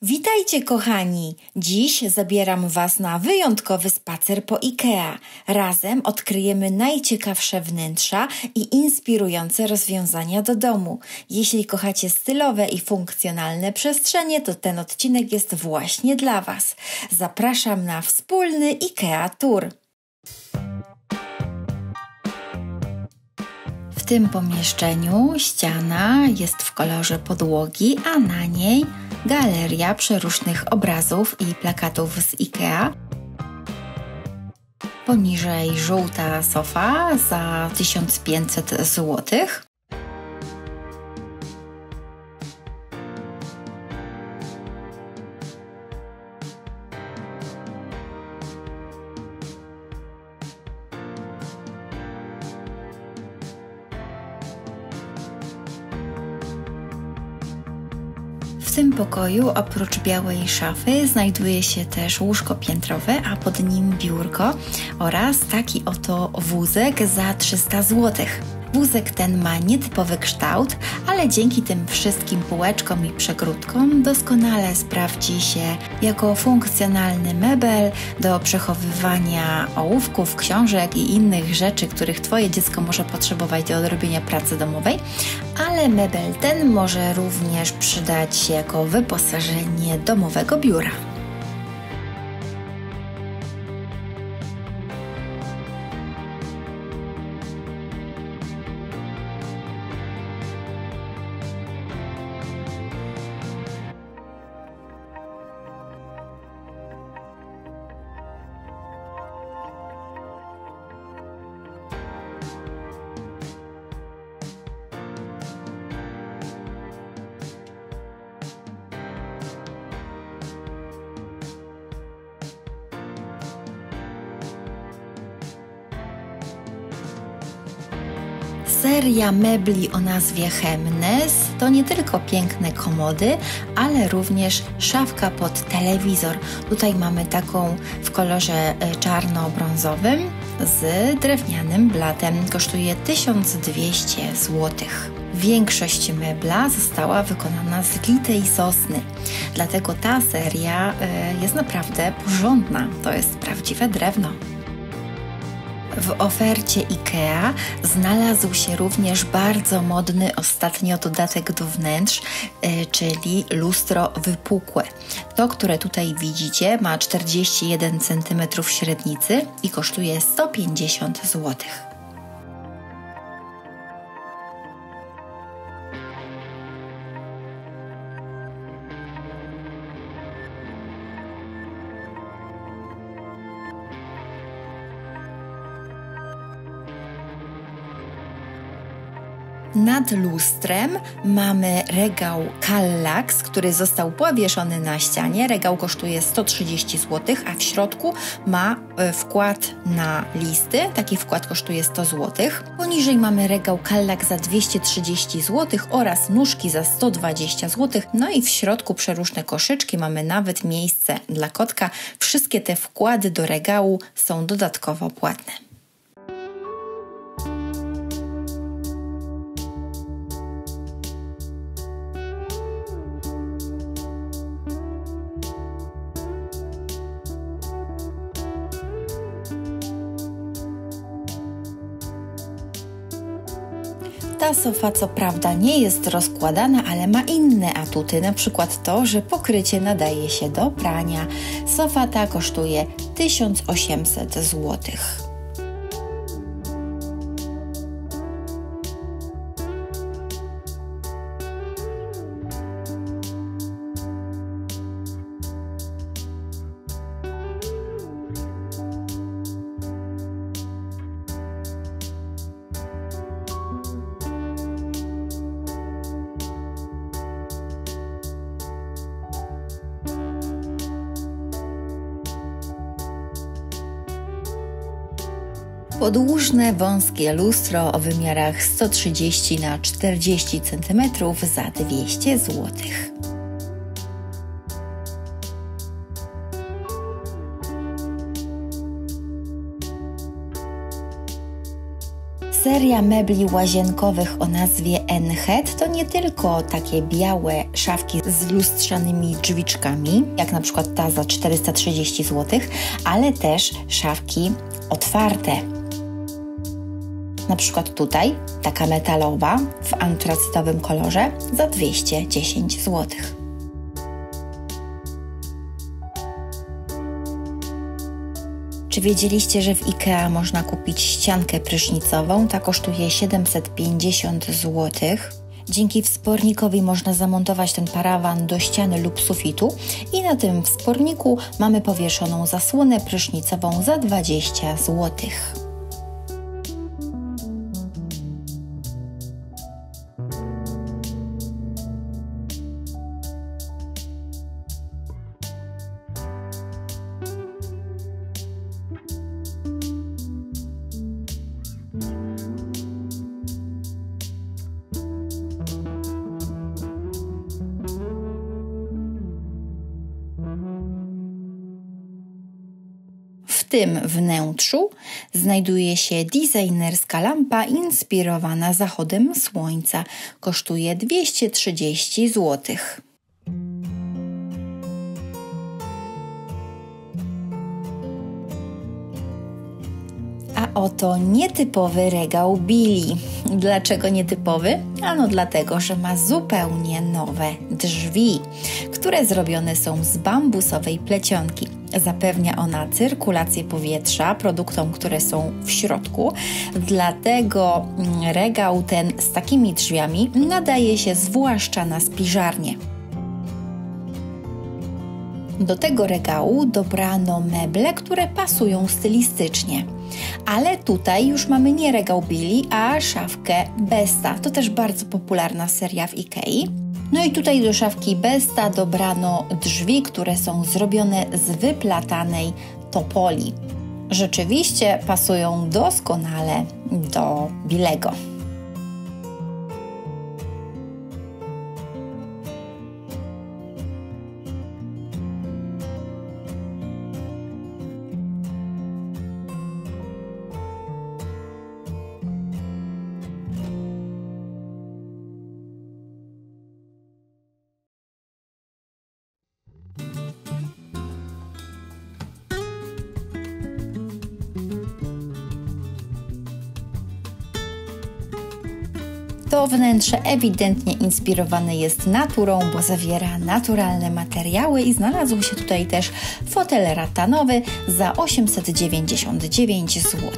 Witajcie kochani! Dziś zabieram Was na wyjątkowy spacer po IKEA. Razem odkryjemy najciekawsze wnętrza i inspirujące rozwiązania do domu. Jeśli kochacie stylowe i funkcjonalne przestrzenie, to ten odcinek jest właśnie dla Was. Zapraszam na wspólny IKEA Tour. W tym pomieszczeniu ściana jest w kolorze podłogi, a na niej galeria przeróżnych obrazów i plakatów z IKEA. Poniżej żółta sofa za 1500 zł. W tym pokoju oprócz białej szafy znajduje się też łóżko piętrowe, a pod nim biurko oraz taki oto wózek za 300 zł. Wózek ten ma nietypowy kształt, ale dzięki tym wszystkim półeczkom i przegródkom doskonale sprawdzi się jako funkcjonalny mebel do przechowywania ołówków, książek i innych rzeczy, których Twoje dziecko może potrzebować do odrobienia pracy domowej, ale mebel ten może również przydać się jako wyposażenie domowego biura. Seria mebli o nazwie Hemnes to nie tylko piękne komody, ale również szafka pod telewizor. Tutaj mamy taką w kolorze czarno-brązowym z drewnianym blatem. Kosztuje 1200 zł. Większość mebla została wykonana z litej sosny, dlatego ta seria jest naprawdę porządna. To jest prawdziwe drewno. W ofercie IKEA znalazł się również bardzo modny ostatnio dodatek do wnętrz, czyli lustro wypukłe. To, które tutaj widzicie, ma 41 cm średnicy i kosztuje 150 zł. Nad lustrem mamy regał Kallax, który został powieszony na ścianie. Regał kosztuje 130 zł, a w środku ma wkład na listy. Taki wkład kosztuje 100 zł. Poniżej mamy regał Kallax za 230 zł oraz nóżki za 120 zł. No i w środku przeróżne koszyczki. Mamy nawet miejsce dla kotka. Wszystkie te wkłady do regału są dodatkowo płatne. Ta sofa co prawda nie jest rozkładana, ale ma inne atuty, na przykład to, że pokrycie nadaje się do prania. Sofa ta kosztuje 1800 zł. Podłużne, wąskie lustro o wymiarach 130 na 40 cm za 200 zł. Seria mebli łazienkowych o nazwie N-Head to nie tylko takie białe szafki z lustrzanymi drzwiczkami, jak na przykład ta za 430 zł, ale też szafki otwarte. Na przykład tutaj taka metalowa w antracytowym kolorze za 210 zł. Czy wiedzieliście, że w IKEA można kupić ściankę prysznicową? Ta kosztuje 750 zł. Dzięki wspornikowi można zamontować ten parawan do ściany lub sufitu i na tym wsporniku mamy powieszoną zasłonę prysznicową za 20 zł. W tym wnętrzu znajduje się designerska lampa inspirowana zachodem słońca. Kosztuje 230 zł. A oto nietypowy regał Billy. Dlaczego nietypowy? Ano dlatego, że ma zupełnie nowe drzwi, które zrobione są z bambusowej plecionki. Zapewnia ona cyrkulację powietrza produktom, które są w środku. Dlatego regał ten z takimi drzwiami nadaje się zwłaszcza na spiżarnię. Do tego regału dobrano meble, które pasują stylistycznie. Ale tutaj już mamy nie regał Billy, a szafkę Besta. To też bardzo popularna seria w Ikei. No i tutaj do szafki Besta dobrano drzwi, które są zrobione z wyplatanej topoli. Rzeczywiście pasują doskonale do Billego. To wnętrze ewidentnie inspirowane jest naturą, bo zawiera naturalne materiały i znalazł się tutaj też fotel ratanowy za 899 zł.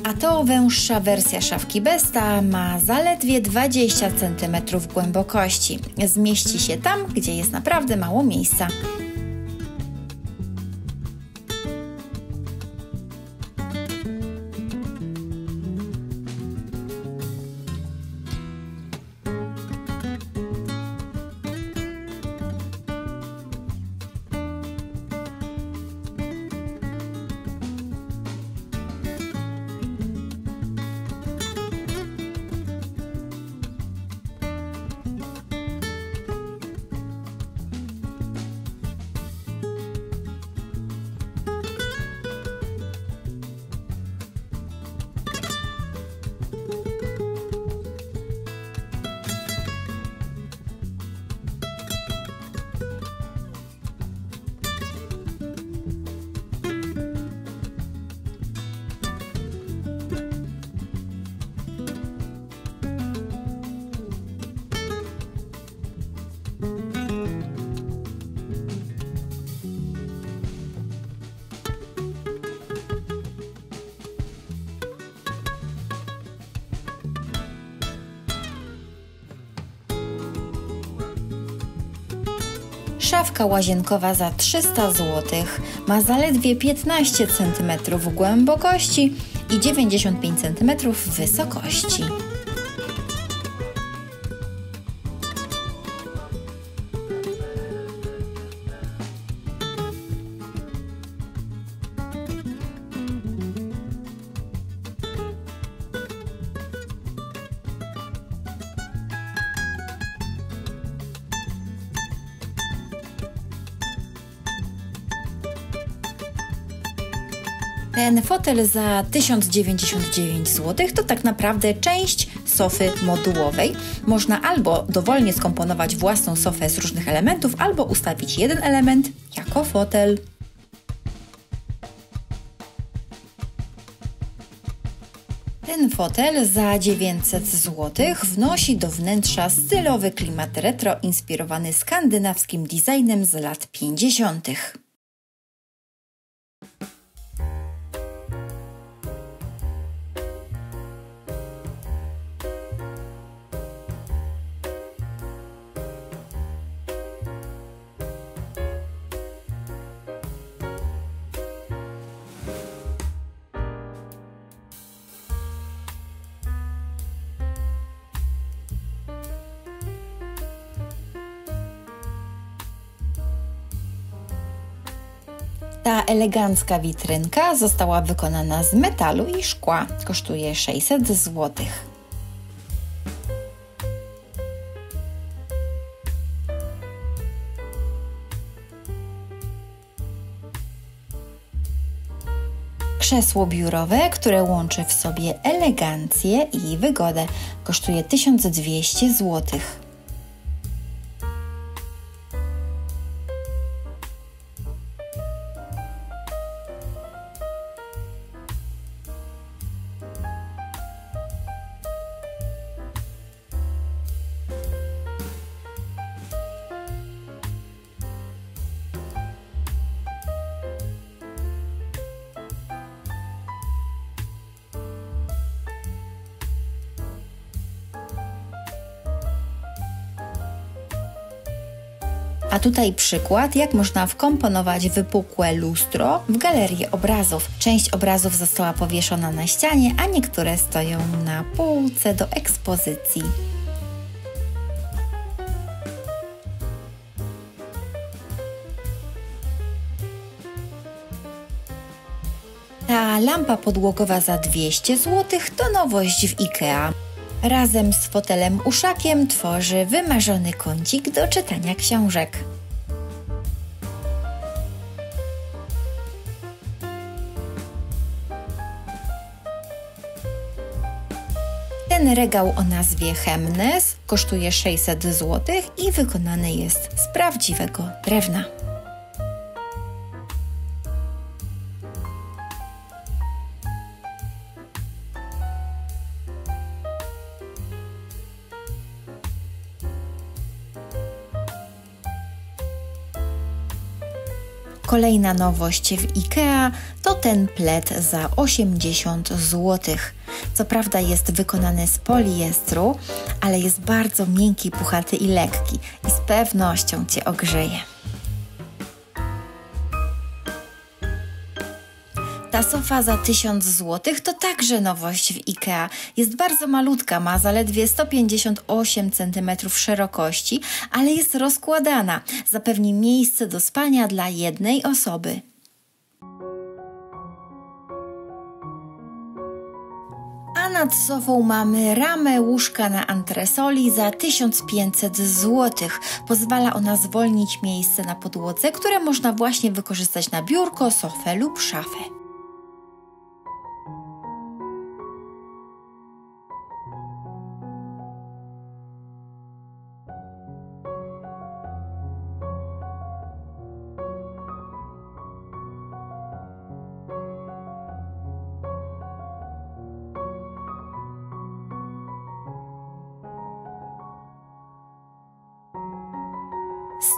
A to węższa wersja szafki Besta, ma zaledwie 20 cm głębokości. Zmieści się tam, gdzie jest naprawdę mało miejsca. Szafka łazienkowa za 300 zł ma zaledwie 15 cm głębokości i 95 cm wysokości. Ten fotel za 1099 zł to tak naprawdę część sofy modułowej. Można albo dowolnie skomponować własną sofę z różnych elementów, albo ustawić jeden element jako fotel. Ten fotel za 900 zł wnosi do wnętrza stylowy klimat retro inspirowany skandynawskim designem z lat 50. Ta elegancka witrynka została wykonana z metalu i szkła. Kosztuje 600 zł. Krzesło biurowe, które łączy w sobie elegancję i wygodę, kosztuje 1200 zł. A tutaj przykład, jak można wkomponować wypukłe lustro w galerię obrazów. Część obrazów została powieszona na ścianie, a niektóre stoją na półce do ekspozycji. Ta lampa podłogowa za 200 zł to nowość w IKEA. Razem z fotelem uszakiem tworzy wymarzony kącik do czytania książek. Ten regał o nazwie Hemnes kosztuje 600 zł i wykonany jest z prawdziwego drewna. Kolejna nowość w IKEA to ten plet za 80 zł. Co prawda jest wykonany z poliestru, ale jest bardzo miękki, puchaty i lekki i z pewnością Cię ogrzeje. Ta sofa za 1000 zł to także nowość w IKEA. Jest bardzo malutka, ma zaledwie 158 cm szerokości, ale jest rozkładana. Zapewni miejsce do spania dla jednej osoby. A nad sofą mamy ramę łóżka na antresoli za 1500 zł. Pozwala ona zwolnić miejsce na podłodze, które można właśnie wykorzystać na biurko, sofę lub szafę.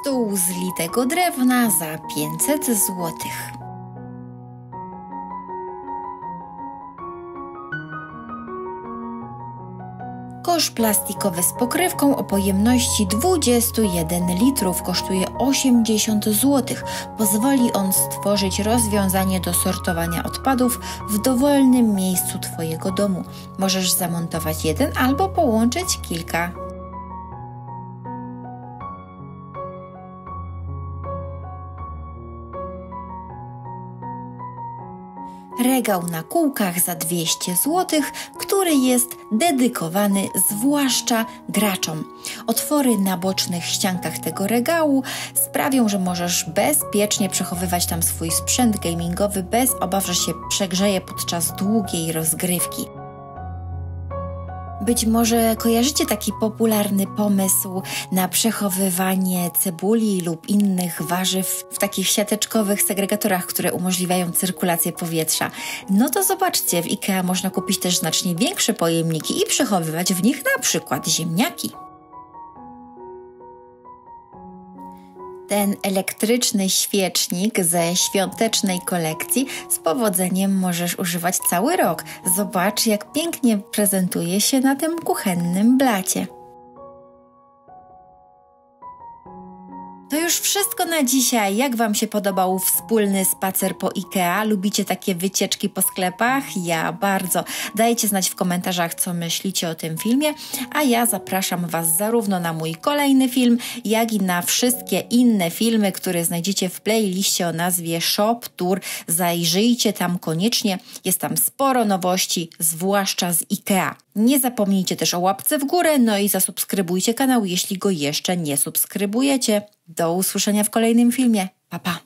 Stół z litego drewna za 500 zł. Kosz plastikowy z pokrywką o pojemności 21 litrów kosztuje 80 zł. Pozwoli on stworzyć rozwiązanie do sortowania odpadów w dowolnym miejscu Twojego domu. Możesz zamontować jeden albo połączyć kilka. Regał na kółkach za 200 zł, który jest dedykowany zwłaszcza graczom. Otwory na bocznych ściankach tego regału sprawią, że możesz bezpiecznie przechowywać tam swój sprzęt gamingowy bez obaw, że się przegrzeje podczas długiej rozgrywki. Być może kojarzycie taki popularny pomysł na przechowywanie cebuli lub innych warzyw w takich siateczkowych segregatorach, które umożliwiają cyrkulację powietrza. No to zobaczcie, w IKEA można kupić też znacznie większe pojemniki i przechowywać w nich na przykład ziemniaki. Ten elektryczny świecznik ze świątecznej kolekcji z powodzeniem możesz używać cały rok. Zobacz, jak pięknie prezentuje się na tym kuchennym blacie. To już wszystko na dzisiaj. Jak Wam się podobał wspólny spacer po IKEA? Lubicie takie wycieczki po sklepach? Ja bardzo. Dajcie znać w komentarzach, co myślicie o tym filmie, a ja zapraszam Was zarówno na mój kolejny film, jak i na wszystkie inne filmy, które znajdziecie w playliście o nazwie Shop Tour. Zajrzyjcie tam koniecznie. Jest tam sporo nowości, zwłaszcza z IKEA. Nie zapomnijcie też o łapce w górę, no i zasubskrybujcie kanał, jeśli go jeszcze nie subskrybujecie. Do usłyszenia w kolejnym filmie. Pa, pa!